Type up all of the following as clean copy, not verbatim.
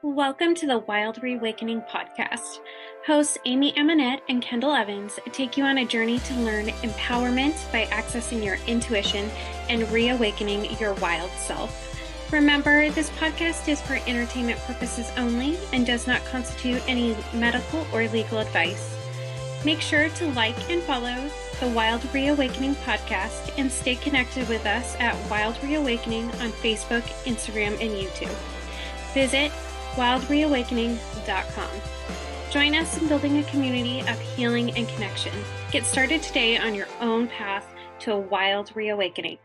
Welcome to the Wild Reawakening podcast. Hosts Amy Emanette and Kendall Evans take you on a journey to learn empowerment by accessing your intuition and reawakening your wild self. Remember, this podcast is for entertainment purposes only and does not constitute any medical or legal advice. Make sure to like and follow the Wild Reawakening podcast and stay connected with us at Wild Reawakening on Facebook, Instagram, and YouTube. Visit wildreawakening.com. Join us in building a community of healing and connection. Get started today on your own path to a wild reawakening.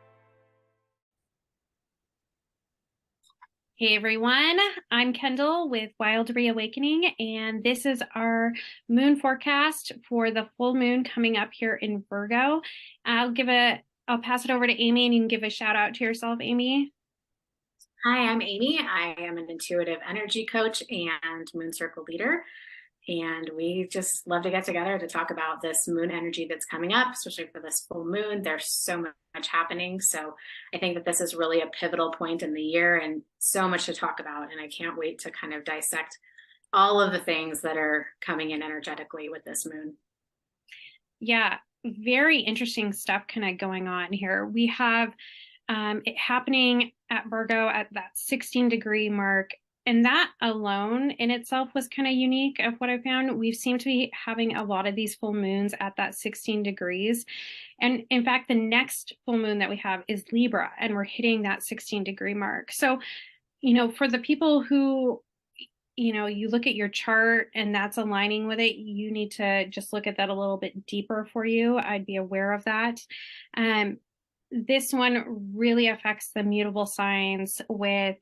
Hey everyone, I'm Kendall with Wild Reawakening, and this is our moon forecast for the full moon coming up here in Virgo. I'll pass it over to Amy, and you can give a shout out to yourself, Amy. Hi, I'm Amy. I am an intuitive energy coach and moon circle leader. And we just love to get together to talk about this moon energy that's coming up, especially for this full moon. There's so much happening. So I think that this is really a pivotal point in the year and so much to talk about. And I can't wait to kind of dissect all of the things that are coming in energetically with this moon. Yeah, very interesting stuff kind of going on here. We have it happening at Virgo at that 16-degree mark. And that alone in itself was kind of unique of what I found. We seem to be having a lot of these full moons at that 16 degrees. And in fact, the next full moon that we have is Libra, and we're hitting that 16-degree mark. So, for the people who, you look at your chart and that's aligning with it, you need to just look at that a little bit deeper for you. I'd be aware of that. This one really affects the mutable signs with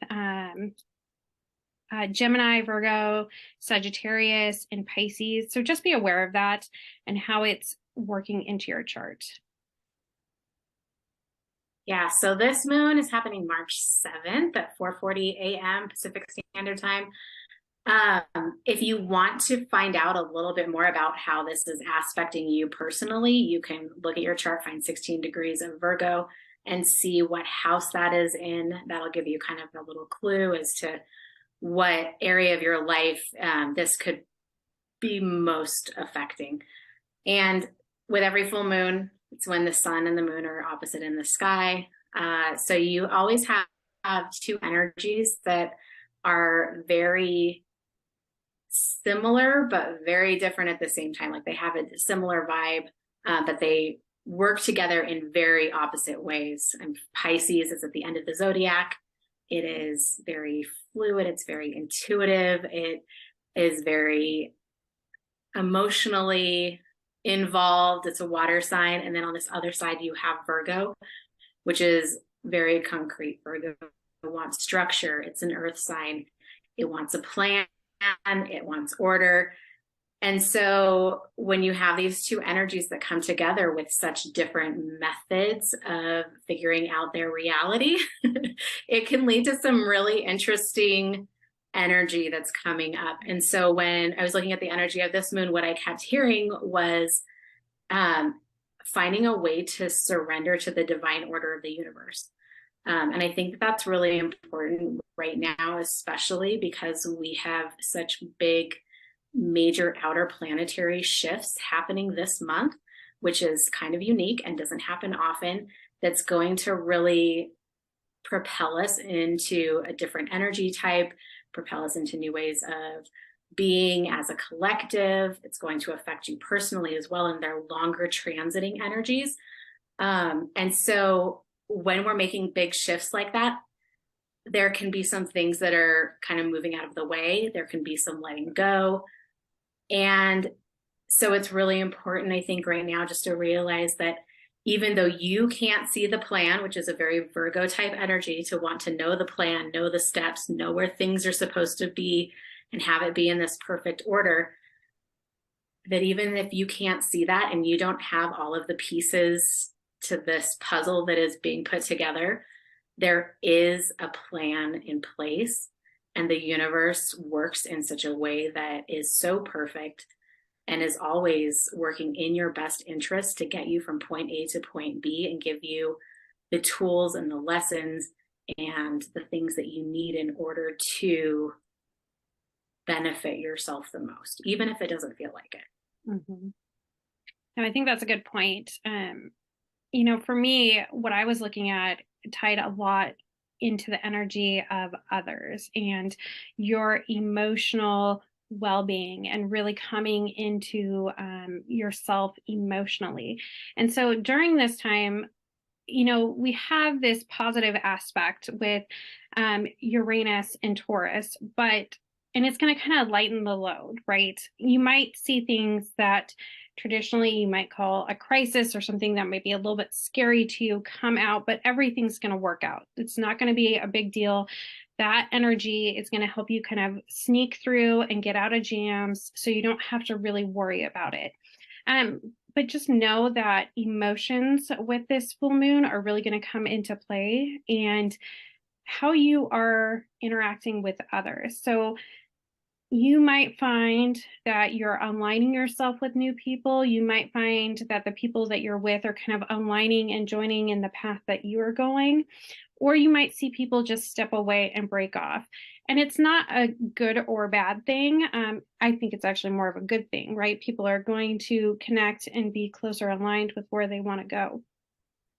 Gemini, Virgo, Sagittarius, and Pisces. So just be aware of that and how it's working into your chart. Yeah, so this moon is happening March 7th at 4:40 a.m. Pacific Standard Time. If you want to find out a little bit more about how this is aspecting you personally, you can look at your chart, find 16 degrees of Virgo, and see what house that is in. That'll give you kind of a little clue as to what area of your life this could be most affecting. And with every full moon, it's when the sun and the moon are opposite in the sky. So you always have two energies that are very similar but very different at the same time. Like they have a similar vibe, but they work together in very opposite ways. And Pisces is at the end of the zodiac. It is very fluid. It's very intuitive. It is very emotionally involved. It's a water sign. And then on this other side, you have Virgo, which is very concrete. Virgo wants structure. It's an earth sign. It wants a plan. It wants order. And so when you have these two energies that come together with such different methods of figuring out their reality, it can lead to some really interesting energy that's coming up. And so when I was looking at the energy of this moon, what I kept hearing was finding a way to surrender to the divine order of the universe. And I think that's really important right now, especially because we have such big, major outer planetary shifts happening this month, which is kind of unique and doesn't happen often. That's going to really propel us into a different energy type, propel us into new ways of being as a collective. It's going to affect you personally as well in their longer transiting energies. And so when we're making big shifts like that, there can be some things that are kind of moving out of the way. There can be some letting go. And so it's really important, I think, right now just to realize that even though you can't see the plan, which is a very Virgo type energy, to want to know the plan, know the steps, know where things are supposed to be, and have it be in this perfect order, that even if you can't see that and you don't have all of the pieces to this puzzle that is being put together, there is a plan in place, and the universe works in such a way that is so perfect and is always working in your best interest to get you from point A to point B and give you the tools and the lessons and the things that you need in order to benefit yourself the most, even if it doesn't feel like it. Mm-hmm. And I think that's a good point. For me, what I was looking at tied a lot into the energy of others and your emotional well-being and really coming into yourself emotionally. And so during this time, we have this positive aspect with Uranus and Taurus, and it's going to kind of lighten the load, right? You might see things that traditionally you might call a crisis or something that might be a little bit scary to you come out, but everything's going to work out. It's not going to be a big deal. That energy is going to help you kind of sneak through and get out of jams so you don't have to really worry about it. But just know that emotions with this full moon are really going to come into play and how you are interacting with others. So you might find that you're aligning yourself with new people. You might find that the people that you're with are kind of aligning and joining in the path that you're going. Or you might see people just step away and break off. And it's not a good or bad thing. I think it's actually more of a good thing, right? People are going to connect and be closer aligned with where they want to go.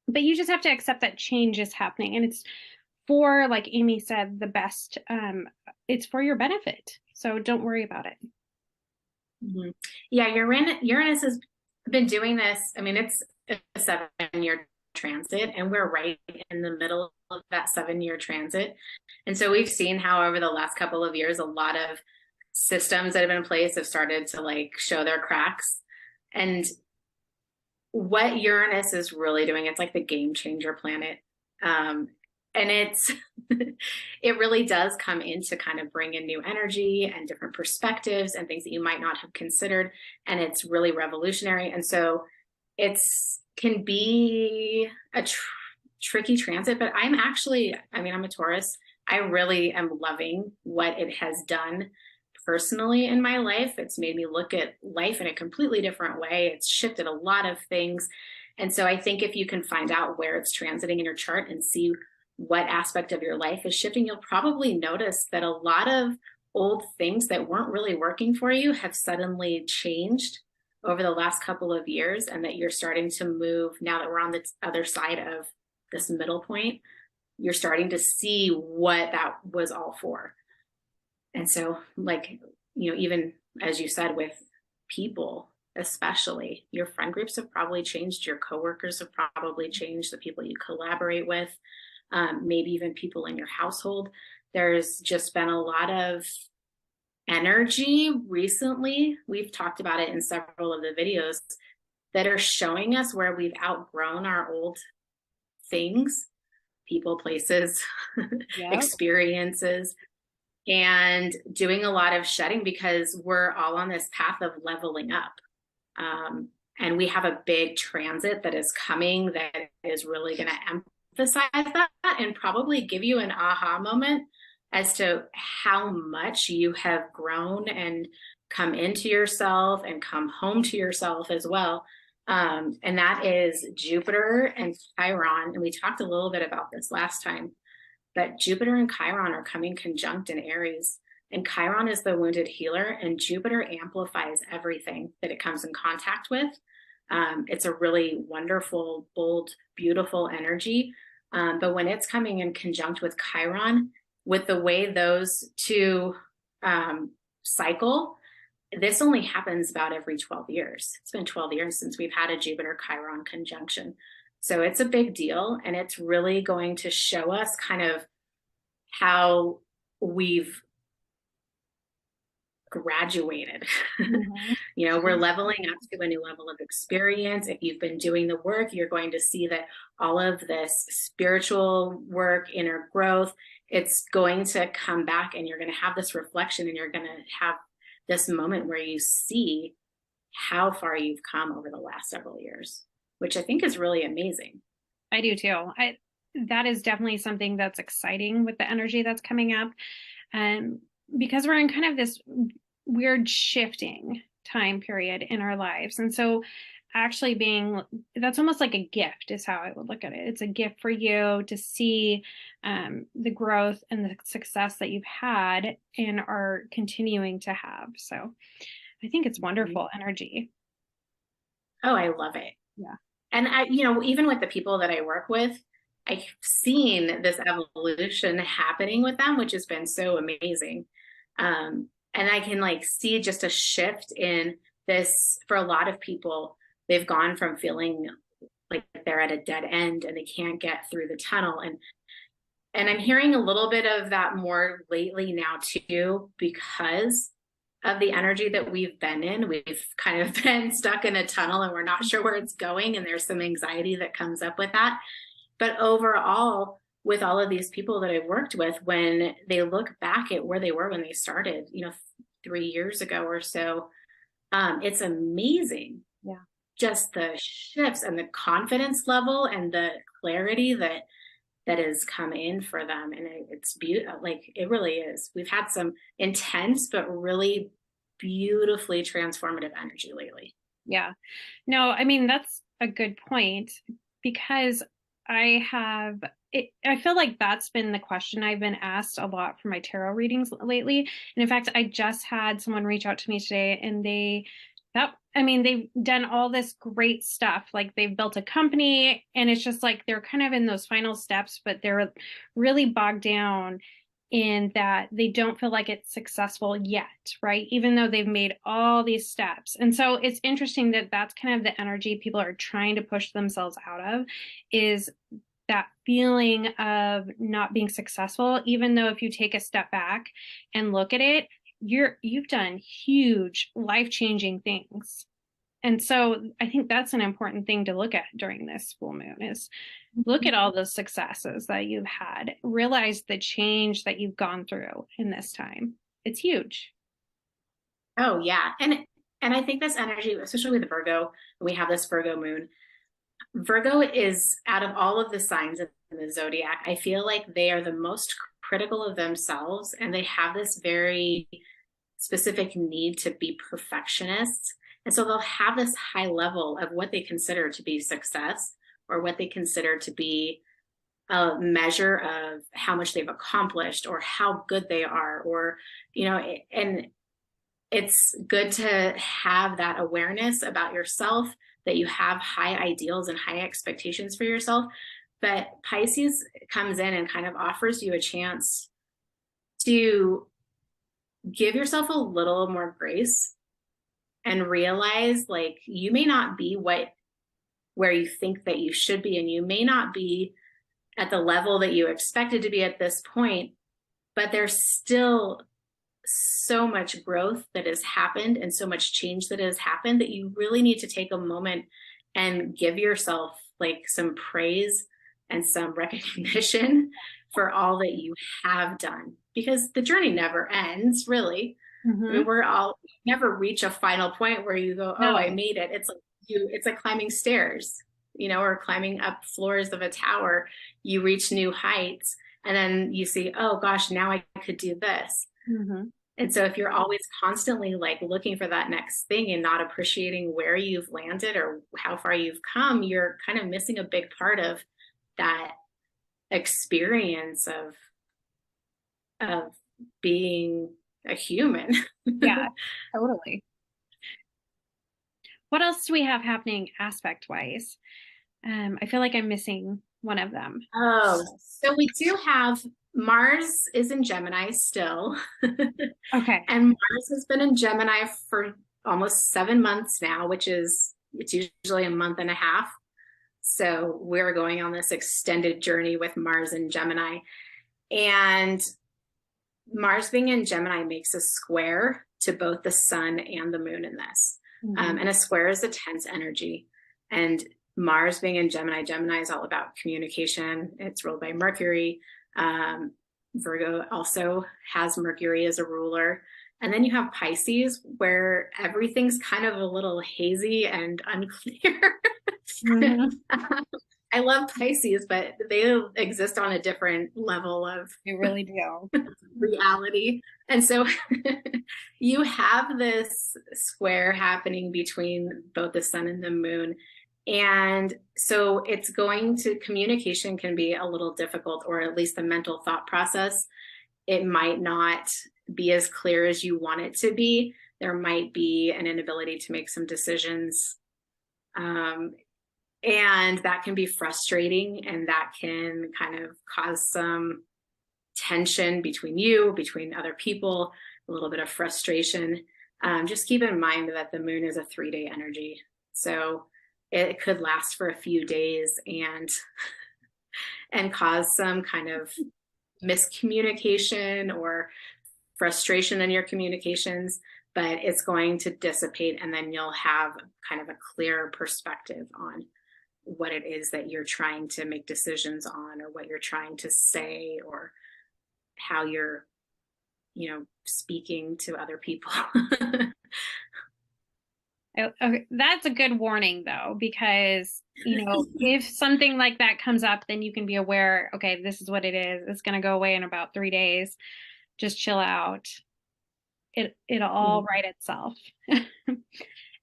But you just have to accept that change is happening. And it's for, like Amy said, the best. It's for your benefit. So don't worry about it. Mm-hmm. Yeah, Uranus has been doing this. I mean, it's a 7-year transit, and we're right in the middle of that 7-year transit. And so we've seen how over the last couple of years, a lot of systems that have been in place have started to like show their cracks. And what Uranus is really doing, it's like the game changer planet. And it really does come in to kind of bring in new energy and different perspectives and things that you might not have considered. And it's really revolutionary. And so it's can be a tricky transit, but I'm a Taurus. I really am loving what it has done personally in my life. It's made me look at life in a completely different way. It's shifted a lot of things. And so I think if you can find out where it's transiting in your chart and see what aspect of your life is shifting, you'll probably notice that a lot of old things that weren't really working for you have suddenly changed over the last couple of years, and that you're starting to move now that we're on the other side of this middle point. You're starting to see what that was all for. And so, like, even as you said, with people, especially your friend groups have probably changed, your coworkers have probably changed, the people you collaborate with, maybe even people in your household. There's just been a lot of energy recently. We've talked about it in several of the videos that are showing us where we've outgrown our old things, people, places, Yep. experiences, and doing a lot of shedding because we're all on this path of leveling up. And we have a big transit that is coming that is really going to emphasize that and probably give you an aha moment as to how much you have grown and come into yourself and come home to yourself as well. And that is Jupiter and Chiron. And we talked a little bit about this last time, but Jupiter and Chiron are coming conjunct in Aries. And Chiron is the wounded healer, and Jupiter amplifies everything that it comes in contact with. It's a really wonderful, bold, beautiful energy. But when it's coming in conjunct with Chiron, with the way those two cycle, this only happens about every 12 years. It's been 12 years since we've had a Jupiter-Chiron conjunction. So it's a big deal, and it's really going to show us kind of how we've graduated. Mm-hmm. We're leveling up to a new level of experience. If you've been doing the work, you're going to see that all of this spiritual work, inner growth, it's going to come back, and you're going to have this reflection, and you're going to have this moment where you see how far you've come over the last several years, which I think is really amazing. I do too. That is definitely something that's exciting with the energy that's coming up. Because we're in kind of this weird shifting time period in our lives. And so actually being, that's almost like a gift is how I would look at it. It's a gift for you to see the growth and the success that you've had and are continuing to have. So I think it's wonderful energy. Oh, I love it. Yeah. And even with the people that I work with, I've seen this evolution happening with them, which has been so amazing. And I can like see just a shift in this for a lot of people. They've gone from feeling like they're at a dead end and they can't get through the tunnel. And I'm hearing a little bit of that more lately now too, because of the energy that we've been in. We've kind of been stuck in a tunnel and we're not sure where it's going. And there's some anxiety that comes up with that. But overall, with all of these people that I've worked with, when they look back at where they were when they started, 3 years ago or so, it's amazing. Yeah. Just the shifts and the confidence level and the clarity that has come in for them. And it's beautiful. Like it really is. We've had some intense, but really beautifully transformative energy lately. Yeah. No, I mean, that's a good point because I feel like that's been the question I've been asked a lot for my tarot readings lately. And in fact, I just had someone reach out to me today and they've done all this great stuff. Like they've built a company and it's just like they're kind of in those final steps, but they're really bogged down in that they don't feel like it's successful yet, right? Even though they've made all these steps. And so it's interesting that that's kind of the energy people are trying to push themselves out of, is that feeling of not being successful, even though if you take a step back and look at it, you've done huge life-changing things. And so I think that's an important thing to look at during this full moon is look at all the successes that you've had, realize the change that you've gone through in this time. It's huge. Oh yeah. And I think this energy, especially with the Virgo, we have this Virgo moon. Virgo is out of all of the signs in the zodiac, I feel like they are the most critical of themselves and they have this very specific need to be perfectionists. And so they'll have this high level of what they consider to be success or what they consider to be a measure of how much they've accomplished or how good they are, or, and it's good to have that awareness about yourself, that you have high ideals and high expectations for yourself. But Pisces comes in and kind of offers you a chance to give yourself a little more grace and realize like you may not be where you think that you should be, and you may not be at the level that you expected to be at this point, but there's still so much growth that has happened and so much change that has happened that you really need to take a moment and give yourself like some praise and some recognition for all that you have done, because the journey never ends, really. Mm-hmm. I mean, never reach a final point where you go, oh, No. I made it. It's like climbing stairs, or climbing up floors of a tower. You reach new heights and then you see, oh gosh, now I could do this. Mm-hmm. And so if you're always constantly like looking for that next thing and not appreciating where you've landed or how far you've come, you're kind of missing a big part of that experience of being a human. Yeah, totally. What else do we have happening aspect wise? I feel like I'm missing one of them. Oh, so we do have Mars is in Gemini still. Okay. And Mars has been in Gemini for almost 7 months now, it's usually a month and a half. So we're going on this extended journey with Mars in Gemini. And Mars being in Gemini makes a square to both the sun and the moon in this. Mm-hmm. And a square is a tense energy. And Mars being in Gemini, Gemini is all about communication. It's ruled by Mercury. Virgo also has Mercury as a ruler. And then you have Pisces, where everything's kind of a little hazy and unclear. Mm-hmm. I love Pisces, but they exist on a different level of You really do. reality. And so you have this square happening between both the sun and the moon. And so it's going to, communication can be a little difficult, or at least the mental thought process. It might not be as clear as you want it to be. There might be an inability to make some decisions. And that can be frustrating, and that can kind of cause some tension between you, between other people, a little bit of frustration. Just keep in mind that the moon is a 3-day energy. So it could last for a few days and cause some kind of miscommunication or frustration in your communications, but it's going to dissipate, and then you'll have kind of a clear perspective on what it is that you're trying to make decisions on, or what you're trying to say, or how you're, speaking to other people. Okay, that's a good warning though, because if something like that comes up, then you can be aware, okay, this is what it is. It's going to go away in about 3 days. Just chill out. It'll all right itself.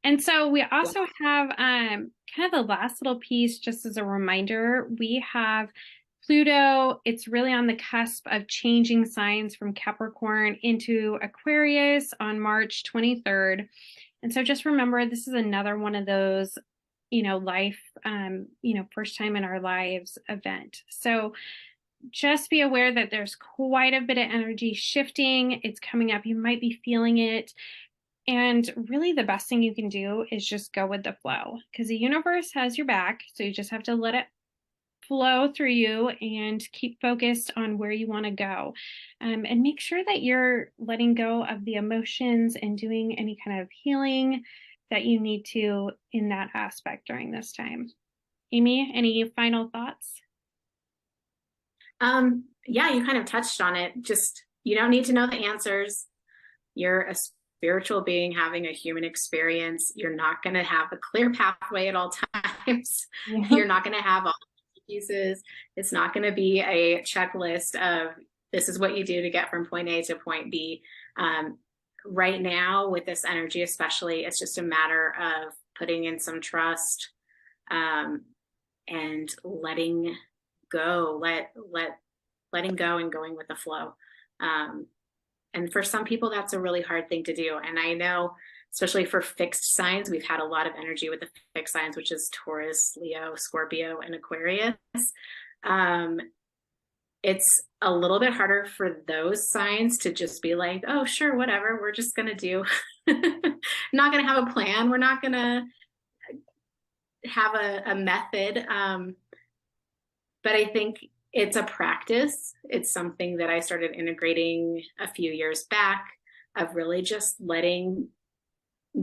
And so we also have kind of the last little piece, just as a reminder, we have Pluto. It's really on the cusp of changing signs from Capricorn into Aquarius on March 23rd. And so just remember, this is another one of those, life, first time in our lives event. So just be aware that there's quite a bit of energy shifting. It's coming up. You might be feeling it. And really the best thing you can do is just go with the flow, because the universe has your back. So you just have to let it flow through you and keep focused on where you want to go. And make sure that you're letting go of the emotions and doing any kind of healing that you need to in that aspect during this time. Amy, any final thoughts? Yeah, you kind of touched on it. Just, you don't need to know the answers. You're a spiritual being having a human experience. You're not going to have a clear pathway at all times. Yeah. You're not going to have all the pieces. It's not going to be a checklist of this is what you do to get from point A to point B. Right now, with this energy especially, it's just a matter of putting in some trust, and letting go, letting go and going with the flow. And for some people, that's a really hard thing to do. And I know, especially for fixed signs, we've had a lot of energy with the fixed signs, which is Taurus, Leo, Scorpio, and Aquarius. It's a little bit harder for those signs to just be like, oh, sure, whatever, we're just going to do, not going to have a plan. We're not going to have a method. But I think it's a practice. It's something that I started integrating a few years back, of really just letting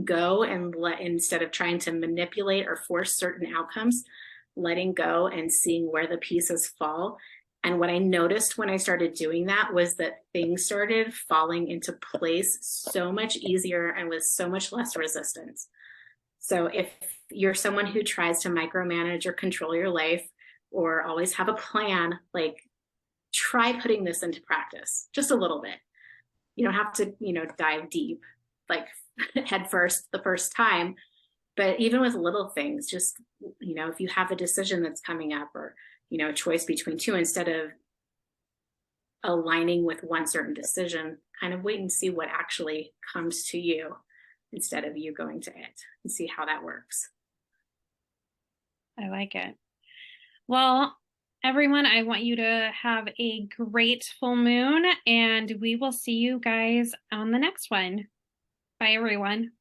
go and instead of trying to manipulate or force certain outcomes, letting go and seeing where the pieces fall. And what I noticed when I started doing that was that things started falling into place so much easier and with so much less resistance. So if you're someone who tries to micromanage or control your life, or always have a plan, like, try putting this into practice just a little bit. You don't have to, dive deep, like head first the first time, but even with little things, just, if you have a decision that's coming up, or, a choice between two, instead of aligning with one certain decision, kind of wait and see what actually comes to you instead of you going to it, and see how that works. I like it. Well, everyone, I want you to have a great full moon, and we will see you guys on the next one. Bye, everyone.